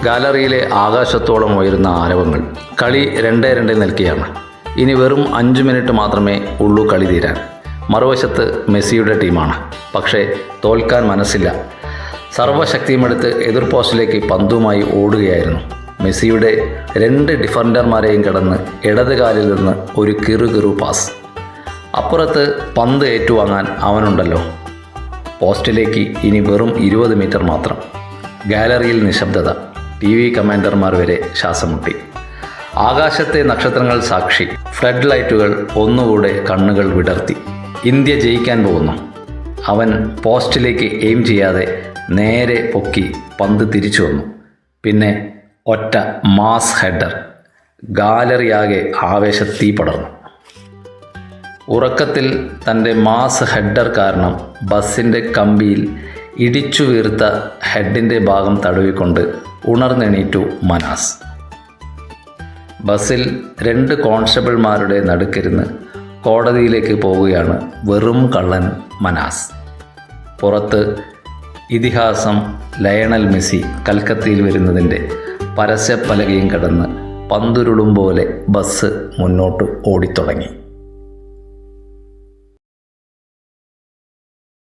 ഗാലറിയിലെ ആകാശത്തോളം ഉയരുന്ന ആരവങ്ങൾ. കളി 2-2 നിൽക്കുകയാണ്. ഇനി വെറും 5 മിനിറ്റ് മാത്രമേ ഉള്ളൂ കളി തീരാൻ. മറുവശത്ത് മെസ്സിയുടെ ടീമാണ്. പക്ഷേ തോൽക്കാൻ മനസ്സില്ല. സർവ്വശക്തിയുമെടുത്ത് എതിർ പോസ്റ്റിലേക്ക് പന്തുമായി ഓടുകയായിരുന്നു. മെസ്സിയുടെ 2 ഡിഫൻഡർമാരെയും കടന്ന് ഇടത് കാലിൽ നിന്ന് ഒരു കിറു പാസ്. അപ്പുറത്ത് പന്ത് ഏറ്റുവാങ്ങാൻ അവനുണ്ടല്ലോ. പോസ്റ്റിലേക്ക് ഇനി വെറും 20 മീറ്റർ മാത്രം. ഗാലറിയിൽ നിശബ്ദത. TV കമാൻഡർമാർ വരെ ശ്വാസം മുട്ടി. ആകാശത്തെ നക്ഷത്രങ്ങൾ സാക്ഷി. ഫ്ലഡ് ലൈറ്റുകൾ ഒന്നുകൂടെ കണ്ണുകൾ വിടർത്തി. ഇന്ത്യ ജയിക്കാൻ പോകുന്നു. അവൻ പോസ്റ്റിലേക്ക് എയിം ചെയ്യാതെ നേരെ പൊക്കി പന്ത് തിരിച്ചു വന്നു. പിന്നെ ഒറ്റ മാസ് ഹെഡർ. ഗാലറിയാകെ ആവേശത്തീ പടർന്നു. ഉറക്കത്തിൽ തൻ്റെ മാസ് ഹെഡർ കാരണം ബസ്സിൻ്റെ കമ്പിയിൽ ഇടിച്ചു വീർത്ത ഹെഡിൻ്റെ ഭാഗം തടവിക്കൊണ്ട് ഉണർന്നെണീറ്റു മനാസ്. ബസ്സിൽ 2 കോൺസ്റ്റബിൾമാരുടെ നടുക്കിരുന്ന് കോടതിയിലേക്ക് പോവുകയാണ് വെറും കള്ളൻ മനാസ്. പുറത്ത് ഇതിഹാസം ലയണൽ മെസ്സി കൽക്കത്തയിൽ വരുന്നതിൻ്റെ പരസ്യപ്പലകയും കടന്ന് പന്തുരുളും പോലെ ബസ് മുന്നോട്ട് ഓടിത്തുടങ്ങി.